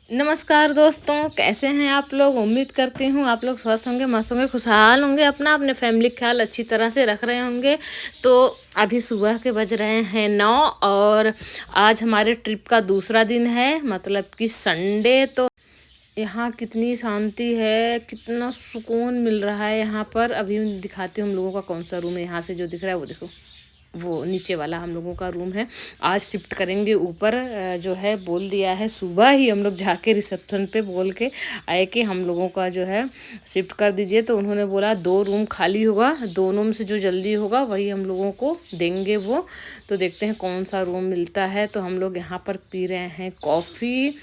नमस्कार दोस्तों, कैसे हैं आप लोग। उम्मीद करती हूँ आप लोग स्वस्थ होंगे, मस्त होंगे, खुशहाल होंगे, अपने फैमिली का ख्याल अच्छी तरह से रख रहे होंगे। तो अभी सुबह के बज रहे हैं 9 और आज हमारे ट्रिप का दूसरा दिन है, मतलब कि संडे। तो यहाँ कितनी शांति है, कितना सुकून मिल रहा है यहाँ पर। अभी मैं दिखाती हूँ हम लोगों का कौन सा रूम है। यहाँ से जो दिख रहा है वो देखो, वो नीचे वाला हम लोगों का रूम है। आज शिफ्ट करेंगे ऊपर, जो है बोल दिया है। सुबह ही हम लोग जाके रिसेप्शन पे बोल के आए कि हम लोगों का जो है शिफ्ट कर दीजिए। तो उन्होंने बोला 2 रूम खाली होगा, दोनों में से जो जल्दी होगा वही हम लोगों को देंगे वो। तो देखते हैं कौन सा रूम मिलता है। तो हम लोग यहाँ पर पी रहे हैं कॉफ़ी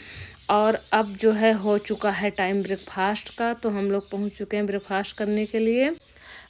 और अब जो है हो चुका है टाइम ब्रेकफास्ट का। तो हम लोग पहुँच चुके हैं ब्रेकफास्ट करने के लिए।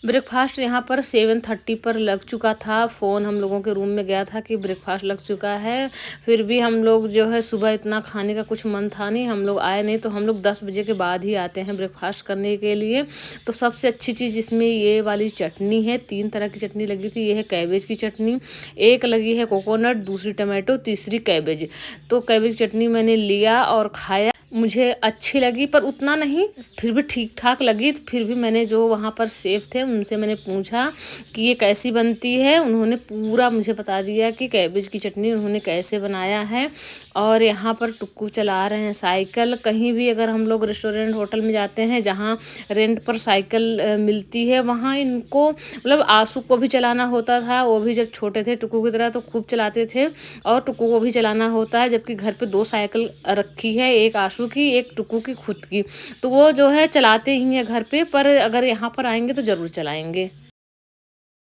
ब्रेकफास्ट यहाँ पर 7:30 पर लग चुका था। फ़ोन हम लोगों के रूम में गया था कि ब्रेकफास्ट लग चुका है। फिर भी हम लोग जो है सुबह इतना खाने का कुछ मन था नहीं, हम लोग आए नहीं। तो हम लोग 10 बजे के बाद ही आते हैं ब्रेकफास्ट करने के लिए। तो सबसे अच्छी चीज़ इसमें ये वाली चटनी है। 3 तरह की चटनी लगी थी। ये है कैबेज की चटनी, एक लगी है कोकोनट, दूसरी टमाटो, तीसरी कैबेज। तो कैबेज की चटनी मैंने लिया और खाया। मुझे अच्छी लगी पर उतना नहीं, फिर भी ठीक ठाक लगी। तो फिर भी मैंने जो वहाँ पर शेफ़ थे उनसे मैंने पूछा कि ये कैसी बनती है। उन्होंने पूरा मुझे बता दिया कि कैबेज की चटनी उन्होंने कैसे बनाया है। और यहाँ पर टुक्कू चला रहे हैं साइकिल। कहीं भी अगर हम लोग रेस्टोरेंट होटल में जाते हैं जहाँ रेंट पर साइकिल मिलती है, वहाँ इनको मतलब आंसू को भी चलाना होता था। वो भी जब छोटे थे टुक्कू की तरह तो खूब चलाते थे, और टुक्कू को भी चलाना होता है। जबकि घर पे 2 साइकिल रखी है, एक आंसू की, एक टुक्कू की खुद की। तो वो जो है चलाते ही हैं घर पे, पर अगर यहाँ पर आएंगे तो ज़रूर चलाएंगे।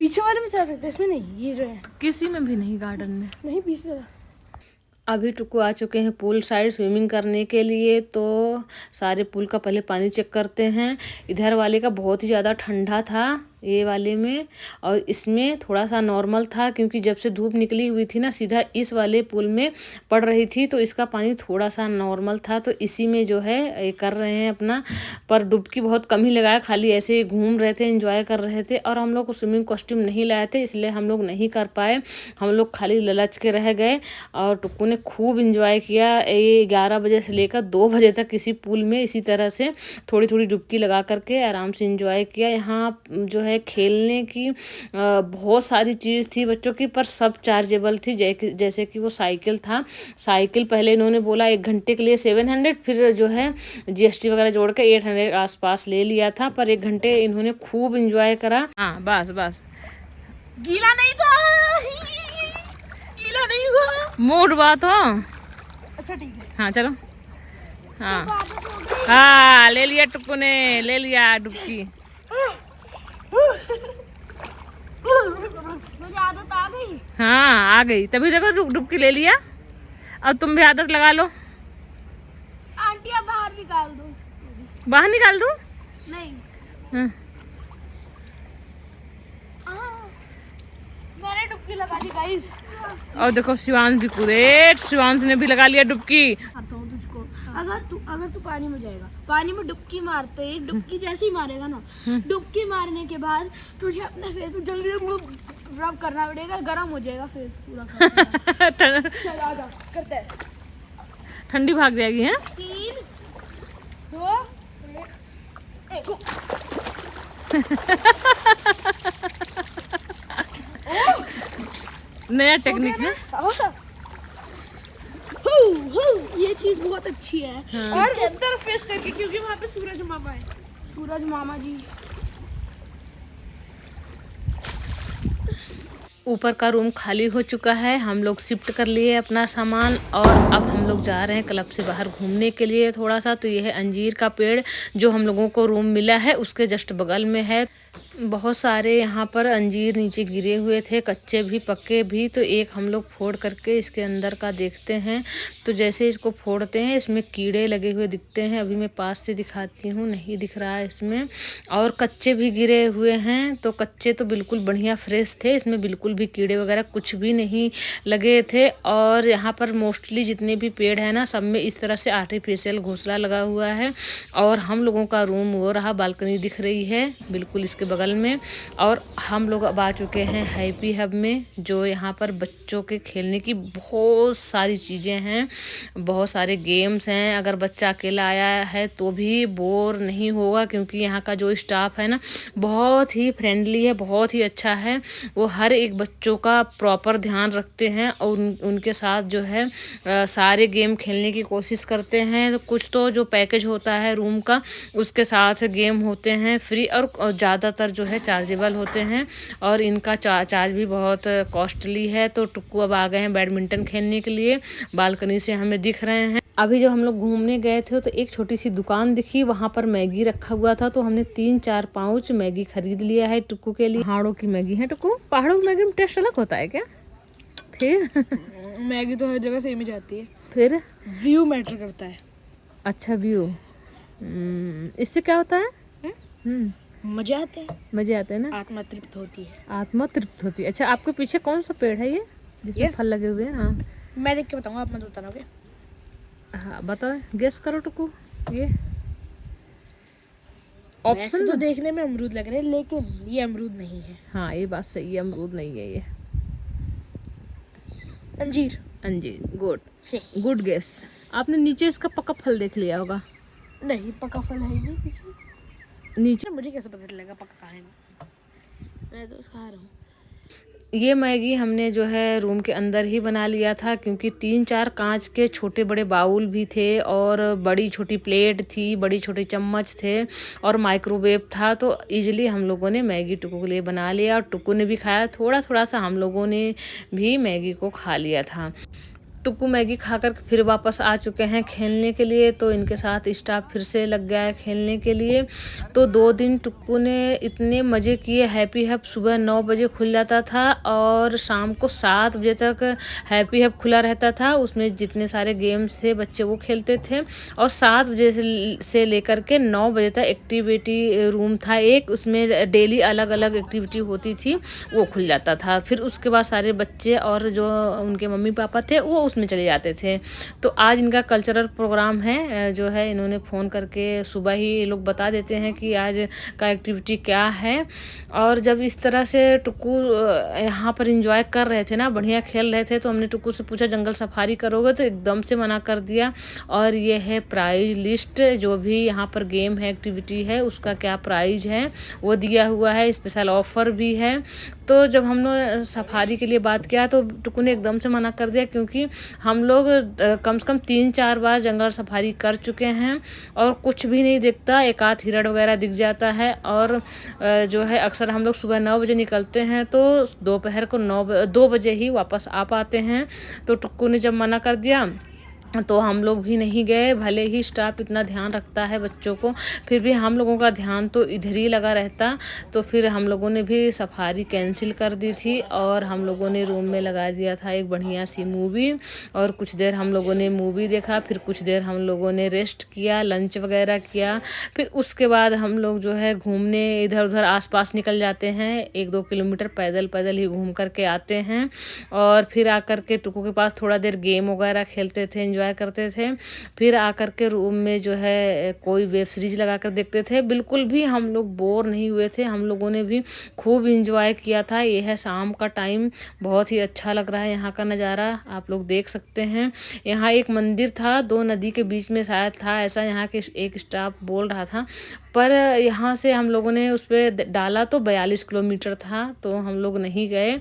पीछे वाले में चला सकते हैं, इसमें नहीं। ये जो है किसी में भी नहीं, गार्डन में नहीं, पीछे वाला। अभी टुक्कू आ चुके हैं पूल साइड स्विमिंग करने के लिए। तो सारे पूल का पहले पानी चेक करते हैं। इधर वाले का बहुत ही ज़्यादा ठंडा था, ये वाले में, और इसमें थोड़ा सा नॉर्मल था। क्योंकि जब से धूप निकली हुई थी ना, सीधा इस वाले पूल में पड़ रही थी, तो इसका पानी थोड़ा सा नॉर्मल था। तो इसी में जो है ये कर रहे हैं अपना। पर डुबकी बहुत कम ही लगाया, खाली ऐसे ही घूम रहे थे, एंजॉय कर रहे थे। और हम लोग को स्विमिंग कॉस्ट्यूम नहीं लाए थे, इसलिए हम लोग नहीं कर पाए। हम लोग खाली ललच के रह गए। और टुक्कू ने खूब इंजॉय किया। ये 11 बजे से लेकर 2 बजे तक किसी पूल में इसी तरह से थोड़ी थोड़ी डुबकी लगा करके आराम से इंजॉय किया। यहाँ जो है खेलने की बहुत सारी चीज़ थी बच्चों की, पर सब चार्जेबल थी। जैसे कि वो साइकिल था। साइकिल पहले इन्होंने बोला 1 घंटे के लिए 700, फिर जो है GST वगैरह जोड़ के 800 आसपास ले लिया था। पर 1 घंटे इन्होंने खूब इंजॉय करा। हाँ बस बस, गीला नहीं था, गीला नहीं हुआ। मूड बात हो। अच्छा ठीक है। हाँ चलो। हाँ हाँ, ले लिया टुक्कू ने, ले लिया डुबकी। मुझे आदत आ गई। हाँ आ गई, तभी देखो डुबकी ले लिया। अब तुम भी आदत लगा लो। आंटी अब बाहर निकाल दो। बाहर निकाल दूँ? नहीं, हाँ। मैंने डुबकी लगा दी गाइस। और देखो शिवांश भी कूदे, शिवांश ने भी लगा लिया डुबकी। आता हूँ तुझको। अगर तू पानी में जाएगा, पानी में डुबकी मारते ही, डुबकी जैसे ही मारेगा ना, डुबकी मारने के बाद तुझे अपने फेस पे जल्दी रब करना पड़ेगा, गर्म हो जाएगा फेस पूरा। चल आ जा, करते हैं। ठंडी भाग जाएगी है। 3 2 1 नया टेक्निक है। ये चीज बहुत अच्छी है। हाँ। और इस तरफ फेस करके, क्योंकि वहाँ पे सूरज मामा है। सूरज मामा जी। ऊपर का रूम खाली हो चुका है, हम लोग शिफ्ट कर लिए अपना सामान। और अब हम लोग जा रहे हैं क्लब से बाहर घूमने के लिए थोड़ा सा। तो ये है अंजीर का पेड़, जो हम लोगों को रूम मिला है उसके जस्ट बगल में है। बहुत सारे यहाँ पर अंजीर नीचे गिरे हुए थे, कच्चे भी पक्के भी। तो एक हम लोग फोड़ करके इसके अंदर का देखते हैं। तो जैसे इसको फोड़ते हैं, इसमें कीड़े लगे हुए दिखते हैं। अभी मैं पास से दिखाती हूँ, नहीं दिख रहा है इसमें। और कच्चे भी गिरे हुए हैं। तो कच्चे तो बिल्कुल बढ़िया फ्रेश थे, इसमें बिल्कुल भी कीड़े वगैरह कुछ भी नहीं लगे थे। और यहाँ पर मोस्टली जितने भी पेड़ हैं ना, सब में इस तरह से आर्टिफिशियल घोंसला लगा हुआ है। और हम लोगों का रूम वो रहा, बालकनी दिख रही है बिल्कुल इसके बगल बगल में। और हम लोग अब आ चुके हैं हैप्पी हब में, जो यहाँ पर बच्चों के खेलने की बहुत सारी चीज़ें हैं, बहुत सारे गेम्स हैं। अगर बच्चा अकेला आया है तो भी बोर नहीं होगा, क्योंकि यहाँ का जो स्टाफ है ना बहुत ही फ्रेंडली है, बहुत ही अच्छा है। वो हर एक बच्चों का प्रॉपर ध्यान रखते हैं और उनके साथ जो है सारे गेम खेलने की कोशिश करते हैं। तो कुछ तो जो पैकेज होता है रूम का उसके साथ गेम होते हैं फ्री, और ज़्यादातर जो है चार्जेबल होते हैं, और इनका चार्ज भी बहुत कॉस्टली है। तो टुक्कू अब आ गए हैं बैडमिंटन खेलने के लिए, बालकनी से हमें दिख रहे हैं। अभी जब हम लोग घूमने गए थे तो एक छोटी सी दुकान दिखी, वहाँ पर मैगी रखा हुआ था, तो हमने 3-4 पाउच मैगी खरीद लिया है टुक्कू के लिए। पहाड़ों की मैगी है टुक्कू, पहाड़ों की मैगी में टेस्ट अलग होता है क्या? फिर मैगी तो हर जगह सेम ही जाती है, फिर व्यू मैटर करता है। अच्छा व्यू, इससे क्या होता है? मजे आते हैं, मजे आते हैं ना, आत्मा तृप्त होती है। आत्मा तृप्त होती है। अच्छा, आपके पीछे कौन सा पेड़ है ये जिसमें फल लगे हुए हैं? हाँ मैं देख के बताऊंगा, आप मत बताओगे। हाँ बताओ, गेस करो टुक्कू। ये वैसे तो देखने में अमरूद लग रहे हैं, लेकिन ये अमरूद नहीं है। हाँ ये बात सही है, अमरूद नहीं है ये, अंजीर। अंजीर, गुड गुड गेस। आपने नीचे इसका पक्का फल देख लिया होगा। नहीं, पका फल है ही नहीं पीछे। नीचे मुझे कैसे पता चलेगा पका है? मैं तो खा रहा हूँ। ये मैगी हमने जो है रूम के अंदर ही बना लिया था, क्योंकि 3-4 कांच के छोटे बड़े बाउल भी थे, और बड़ी छोटी प्लेट थी, बड़ी छोटे चम्मच थे, और माइक्रोवेव था। तो इजीली हम लोगों ने मैगी टुक्कू के लिए बना लिया, और टुक्कू ने भी खाया। थोड़ा थोड़ा सा हम लोगों ने भी मैगी को खा लिया था। टुक्कू मैगी खाकर फिर वापस आ चुके हैं खेलने के लिए, तो इनके साथ स्टाफ फिर से लग गया है खेलने के लिए। तो 2 दिन टुक्कू ने इतने मज़े किए। हैप्पी हब सुबह 9 बजे खुल जाता था और शाम को 7 बजे तक हैप्पी हब खुला रहता था। उसमें जितने सारे गेम्स थे बच्चे वो खेलते थे, और 7 बजे से लेकर के 9 बजे तक एक्टिविटी रूम था एक, उसमें डेली अलग अलग एक्टिविटी होती थी, वो खुल जाता था। फिर उसके बाद सारे बच्चे और जो उनके मम्मी पापा थे वो उसमें चले जाते थे। तो आज इनका कल्चरल प्रोग्राम है, जो है इन्होंने फ़ोन करके सुबह ही ये लोग बता देते हैं कि आज का एक्टिविटी क्या है। और जब इस तरह से टुक्कू यहाँ पर एंजॉय कर रहे थे ना, बढ़िया खेल रहे थे, तो हमने टुक्कू से पूछा जंगल सफारी करोगे, तो एकदम से मना कर दिया। और ये है प्राइज लिस्ट, जो भी यहाँ पर गेम है एक्टिविटी है उसका क्या प्राइज है वो दिया हुआ है, स्पेशल ऑफर भी है। तो जब हमने सफारी के लिए बात किया तो टुक्कू ने एकदम से मना कर दिया, क्योंकि हम लोग कम से कम 3-4 बार जंगल सफारी कर चुके हैं और कुछ भी नहीं दिखता, एक आध हिरण वगैरह दिख जाता है। और जो है अक्सर हम लोग सुबह 9 बजे निकलते हैं तो दोपहर को 2 बजे ही वापस आ पाते हैं। तो टुक्कू ने जब मना कर दिया तो हम लोग भी नहीं गए। भले ही स्टाफ इतना ध्यान रखता है बच्चों को, फिर भी हम लोगों का ध्यान तो इधर ही लगा रहता। तो फिर हम लोगों ने भी सफारी कैंसिल कर दी थी, और हम लोगों ने रूम में लगा दिया था एक बढ़िया सी मूवी, और कुछ देर हम लोगों ने मूवी देखा, फिर कुछ देर हम लोगों ने रेस्ट किया, लंच वगैरह किया। फिर उसके बाद हम लोग जो है घूमने इधर उधर आसपास निकल जाते हैं, 1-2 किलोमीटर पैदल पैदल ही घूम करके आते हैं। और फिर आकर के टुक्कू के पास थोड़ा देर गेम वगैरह खेलते थे, एंजॉय करते थे। फिर आकर के रूम में जो है कोई वेब सीरीज लगा कर देखते थे। बिल्कुल भी हम लोग बोर नहीं हुए थे, हम लोगों ने भी खूब एंजॉय किया था। ये है शाम का टाइम, बहुत ही अच्छा लग रहा है यहाँ का नज़ारा, आप लोग देख सकते हैं। यहाँ एक मंदिर था 2 नदी के बीच में शायद था, ऐसा यहाँ के एक स्टाफ बोल रहा था। पर यहाँ से हम लोगों ने उस पर डाला तो 42 किलोमीटर था, तो हम लोग नहीं गए।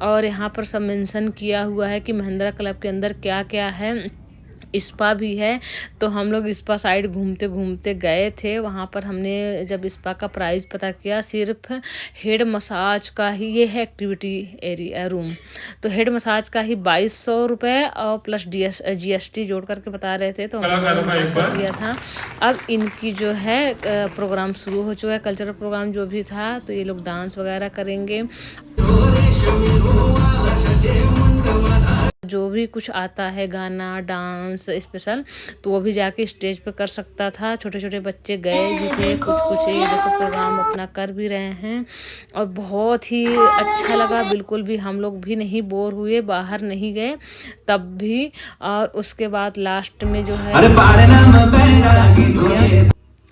और यहाँ पर सब मेंशन किया हुआ है कि महिंद्रा क्लब के अंदर क्या क्या है। स्पा भी है, तो हम लोग स्पा साइड घूमते घूमते गए थे। वहाँ पर हमने जब स्पा का प्राइस पता किया, सिर्फ हेड मसाज का ही, ये है एक्टिविटी एरिया रूम, तो हेड मसाज का ही 2200 रुपये और प्लस GST जोड़ करके बता रहे थे। तो हमने कर दिया था। अब इनकी जो है प्रोग्राम शुरू हो चुका है, कल्चरल प्रोग्राम जो भी था, तो ये लोग डांस वगैरह करेंगे। जो भी कुछ आता है गाना डांस स्पेशल, तो वो भी जाके स्टेज पे कर सकता था। छोटे छोटे बच्चे गए भी थे, कुछ ये देखो प्रोग्राम अपना कर भी रहे हैं, और बहुत ही अच्छा लगा। बिल्कुल भी हम लोग भी नहीं बोर हुए, बाहर नहीं गए तब भी। और उसके बाद लास्ट में जो है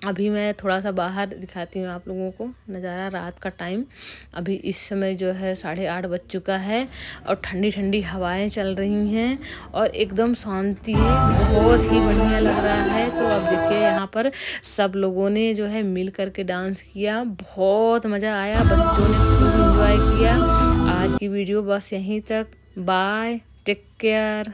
अभी मैं थोड़ा सा बाहर दिखाती हूँ आप लोगों को नज़ारा रात का टाइम। अभी इस समय जो है 8:30 बज चुका है और ठंडी ठंडी हवाएं चल रही हैं और एकदम शांति है, बहुत ही बढ़िया लग रहा है। तो अब देखिए यहाँ पर सब लोगों ने जो है मिल करके डांस किया, बहुत मज़ा आया, बच्चों ने खूब इंजॉय किया। आज की वीडियो बस यहीं तक। Bye, take care.